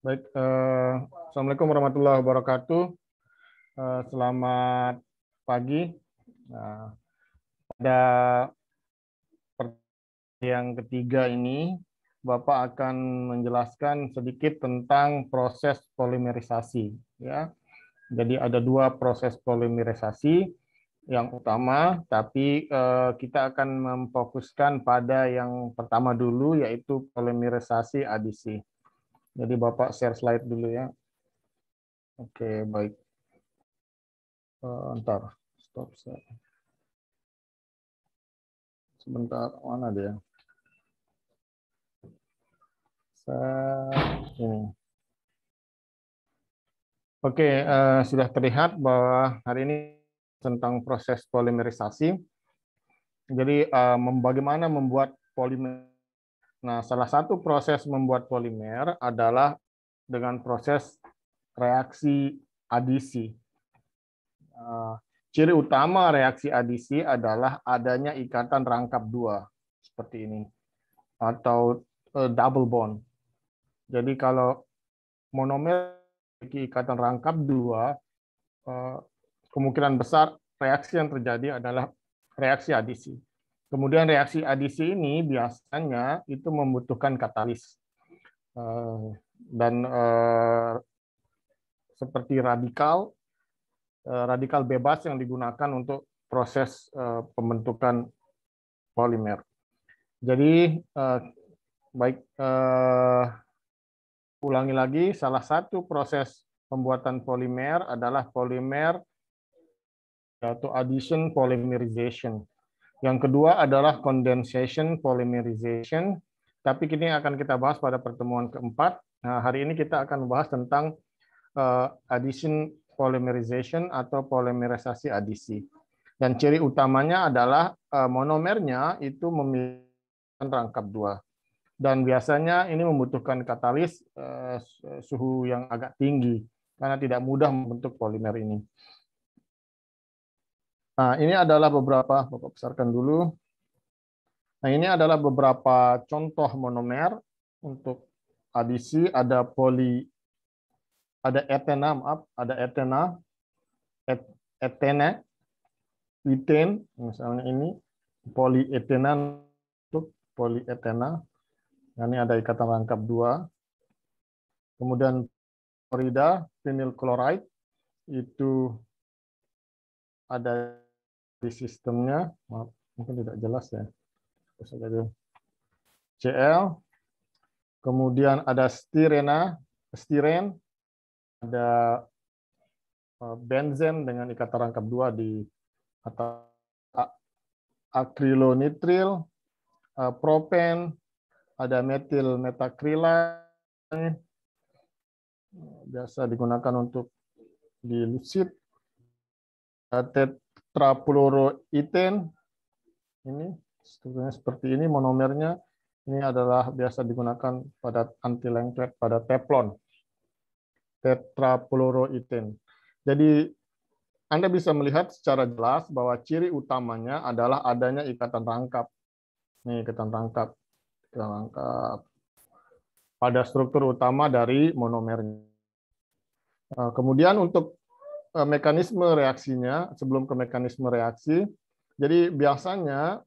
Baik, Assalamualaikum warahmatullahi wabarakatuh. Selamat pagi. Nah, pada pertemuan yang ketiga ini, Bapak akan menjelaskan sedikit tentang proses polimerisasi. Ya, jadi ada dua proses polimerisasi yang utama, tapi kita akan memfokuskan pada yang pertama dulu, yaitu polimerisasi adisi. Jadi Bapak share slide dulu ya. Oke, baik. Ntar, stop share. Sebentar, mana dia? Ini. Oke, sudah terlihat bahwa hari ini tentang proses polimerisasi. Jadi, bagaimana membuat polimer. Nah, salah satu proses membuat polimer adalah dengan proses reaksi adisi. Ciri utama reaksi adisi adalah adanya ikatan rangkap dua, seperti ini, atau double bond. Jadi kalau monomer memiliki ikatan rangkap dua, kemungkinan besar reaksi yang terjadi adalah reaksi adisi. Kemudian reaksi adisi ini biasanya itu membutuhkan katalis. Dan seperti radikal bebas yang digunakan untuk proses pembentukan polimer. Jadi baik, ulangi lagi, salah satu proses pembuatan polimer adalah polimer atau addition polymerization. Yang kedua adalah condensation polymerization, tapi ini akan kita bahas pada pertemuan keempat. Nah, hari ini kita akan membahas tentang addition polymerization atau polimerisasi adisi. Dan ciri utamanya adalah monomernya itu memiliki rangkap dua. Dan biasanya ini membutuhkan katalis suhu yang agak tinggi, karena tidak mudah membentuk polimer ini. Nah, ini adalah beberapa, Bapak besarkan dulu. Nah, ini adalah beberapa contoh monomer untuk adisi. Ada etena, eten, misalnya ini polietena untuk polietena. Ini ada ikatan rangkap dua. Kemudian klorida, vinyl chloride, itu ada di sistemnya. Maaf, mungkin tidak jelas ya. Cl. Kemudian ada stiren, ada benzen dengan ikatan rangkap dua di atas, akrilonitril, propen, ada metil metakrilat, biasa digunakan untuk di lucid, tetrafluoroeten, ini strukturnya seperti ini, monomernya ini adalah biasa digunakan pada anti lengket pada teflon, tetrafluoroeten. Jadi Anda bisa melihat secara jelas bahwa ciri utamanya adalah adanya ikatan rangkap. Nih, ikatan rangkap pada struktur utama dari monomernya. Kemudian untuk mekanisme reaksinya, sebelum ke mekanisme reaksi, jadi biasanya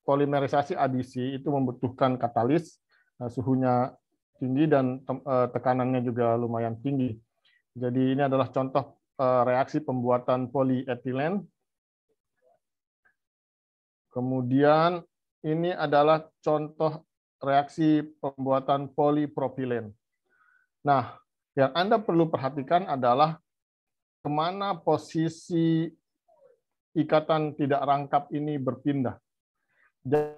polimerisasi adisi itu membutuhkan katalis, suhunya tinggi dan tekanannya juga lumayan tinggi. Jadi ini adalah contoh reaksi pembuatan polietilen. Kemudian ini adalah contoh reaksi pembuatan polipropilen. Nah, yang Anda perlu perhatikan adalah kemana posisi ikatan tidak rangkap ini berpindah. Jadi,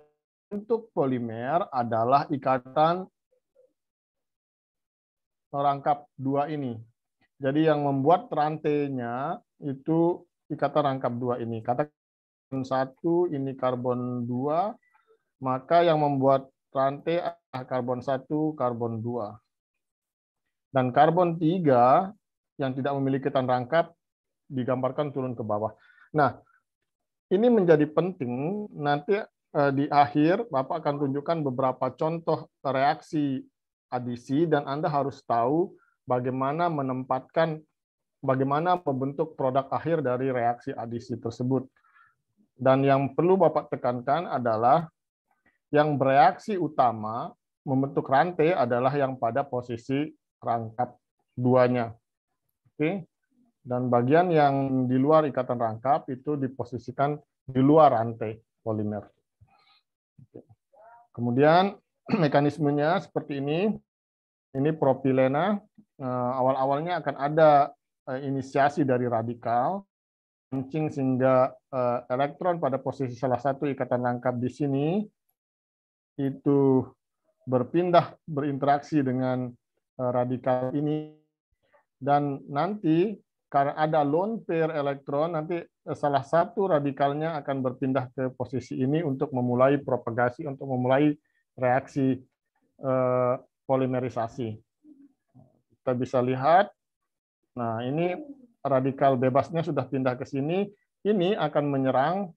untuk polimer adalah ikatan rangkap dua ini. Jadi yang membuat rantainya itu ikatan rangkap dua ini. Katakan satu, ini karbon 2, maka yang membuat rantai adalah karbon 1, karbon 2. Dan karbon 3 yang tidak memiliki ikatan rangkap digambarkan turun ke bawah. Nah, ini menjadi penting, nanti di akhir Bapak akan tunjukkan beberapa contoh reaksi adisi dan Anda harus tahu bagaimana membentuk produk akhir dari reaksi adisi tersebut. Dan yang perlu Bapak tekankan adalah yang bereaksi utama membentuk rantai adalah yang pada posisi rangkap duanya. Oke. Dan bagian yang di luar ikatan rangkap itu diposisikan di luar rantai polimer. Kemudian mekanismenya seperti ini. Ini propilena. Awal-awalnya akan ada inisiasi dari radikal, kencing sehingga elektron pada posisi salah satu ikatan rangkap di sini itu berinteraksi dengan radikal ini, dan nanti karena ada lone pair elektron, nanti salah satu radikalnya akan berpindah ke posisi ini untuk memulai propagasi, untuk memulai reaksi polimerisasi. Kita bisa lihat, nah ini radikal bebasnya sudah pindah ke sini, ini akan menyerang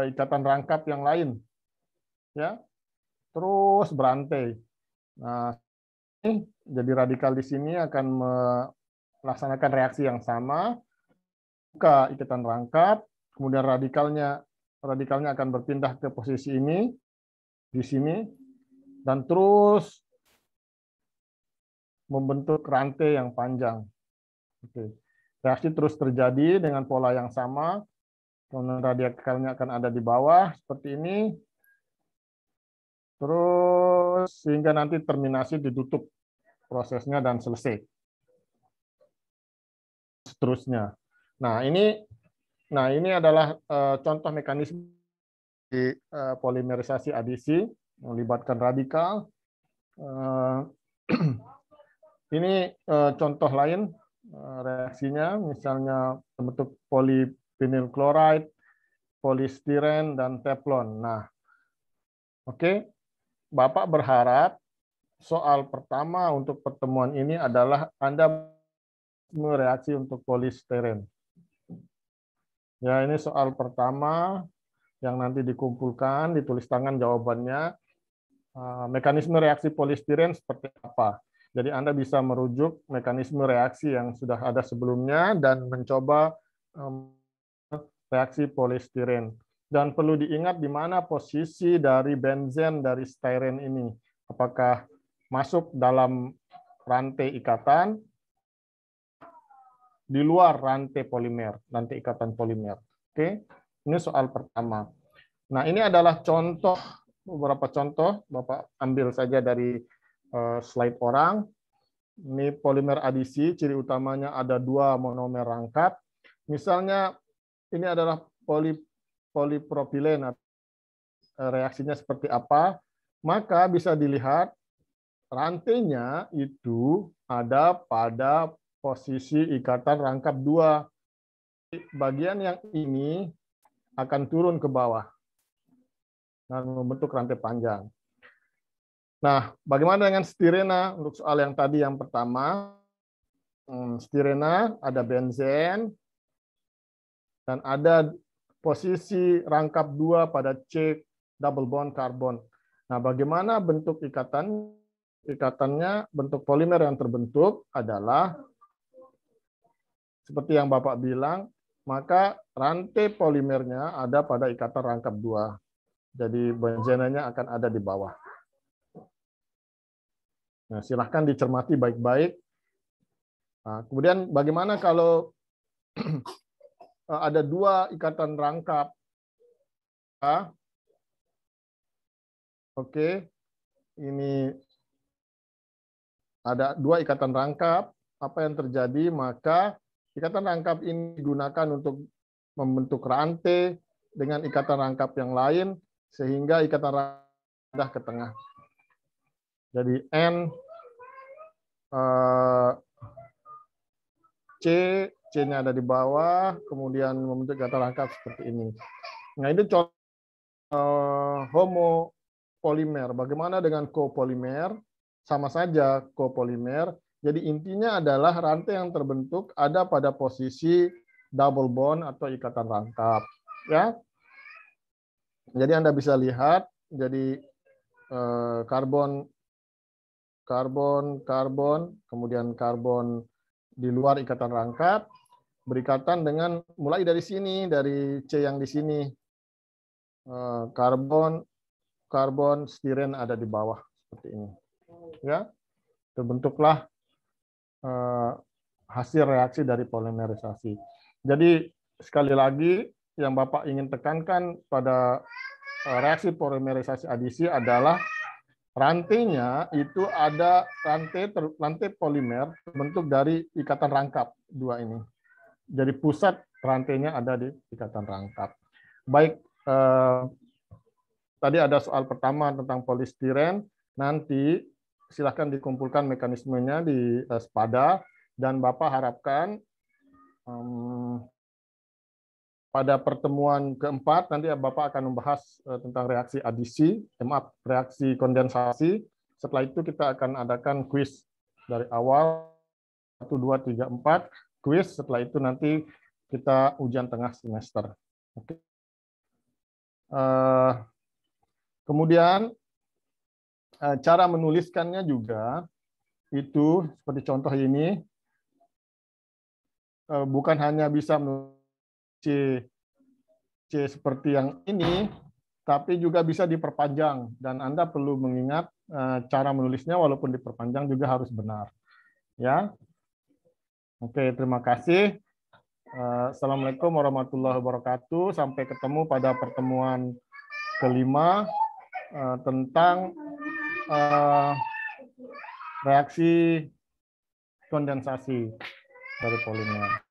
ikatan rangkap yang lain, ya, terus berantai. Nah, ini jadi radikal di sini akan melaksanakan reaksi yang sama, buka ikatan rangkap, kemudian radikalnya akan berpindah ke posisi ini, di sini, dan terus membentuk rantai yang panjang. Oke. Reaksi terus terjadi dengan pola yang sama, kemudian radikalnya akan ada di bawah seperti ini, terus sehingga nanti terminasi ditutup prosesnya dan selesai. Seterusnya. Nah ini adalah contoh mekanisme di polimerisasi adisi melibatkan radikal. Ini contoh lain reaksinya, misalnya bentuk polyvinyl chloride, polistiren, dan teflon. Nah, oke, Bapak berharap soal pertama untuk pertemuan ini adalah Anda mereaksi untuk polistiren. Ya, ini soal pertama yang nanti dikumpulkan, ditulis tangan jawabannya. Mekanisme reaksi polistiren seperti apa? Jadi Anda bisa merujuk mekanisme reaksi yang sudah ada sebelumnya dan mencoba reaksi polistiren. Dan perlu diingat di mana posisi dari benzen dari styrene ini. Apakah masuk dalam rantai ikatan, di luar rantai polimer, rantai ikatan polimer. Oke, ini soal pertama. Nah, ini adalah contoh, beberapa contoh, Bapak ambil saja dari slide orang. Ini polimer adisi, ciri utamanya ada 2 monomer rangkap. Misalnya ini adalah polipropilen, reaksinya seperti apa, maka bisa dilihat rantainya itu ada pada posisi ikatan rangkap 2. Bagian yang ini akan turun ke bawah dan membentuk rantai panjang. Nah, bagaimana dengan stirena? Untuk soal yang tadi yang pertama, stirena ada benzen dan ada posisi rangkap 2 pada C double bond karbon. Nah, bagaimana bentuk ikatannya? Bentuk polimer yang terbentuk adalah seperti yang Bapak bilang, maka rantai polimernya ada pada ikatan rangkap 2. Jadi benzenanya akan ada di bawah. Nah, silahkan dicermati baik-baik. Nah, kemudian bagaimana kalau ada 2 ikatan rangkap? Oke, ini ada 2 ikatan rangkap. Apa yang terjadi? Maka ikatan rangkap ini digunakan untuk membentuk rantai dengan ikatan rangkap yang lain, sehingga ikatan rangkap ke tengah. Jadi N, C-nya ada di bawah, kemudian membentuk ikatan rangkap seperti ini. Nah, ini contoh homopolimer. Bagaimana dengan copolimer? Sama saja copolimer. Jadi intinya adalah rantai yang terbentuk ada pada posisi double bond atau ikatan rangkap. Ya. Jadi Anda bisa lihat, jadi karbon karbon, karbon, kemudian karbon di luar ikatan rangkap, berikatan dengan mulai dari sini, dari C yang di sini, karbon, karbon, stiren ada di bawah seperti ini. Ya, terbentuklah hasil reaksi dari polimerisasi. Jadi sekali lagi yang Bapak ingin tekankan pada reaksi polimerisasi adisi adalah rantainya itu ada rantai polimer terbentuk dari ikatan rangkap dua ini. Jadi pusat rantainya ada di ikatan rangkap. Baik, tadi ada soal pertama tentang polistiren. Nanti silahkan dikumpulkan mekanismenya di SPADA dan Bapak harapkan pada pertemuan keempat nanti Bapak akan membahas tentang reaksi adisi, reaksi kondensasi. Setelah itu kita akan adakan kuis dari awal 1, 2, 3, 4 kuis. Setelah itu nanti kita ujian tengah semester. Oke. Kemudian cara menuliskannya juga itu seperti contoh ini, bukan hanya bisa menulis C seperti yang ini, tapi juga bisa diperpanjang, dan Anda perlu mengingat cara menulisnya walaupun diperpanjang juga harus benar. Ya, oke, terima kasih. Assalamualaikum warahmatullahi wabarakatuh. Sampai ketemu pada pertemuan kelima tentang reaksi kondensasi dari polimer.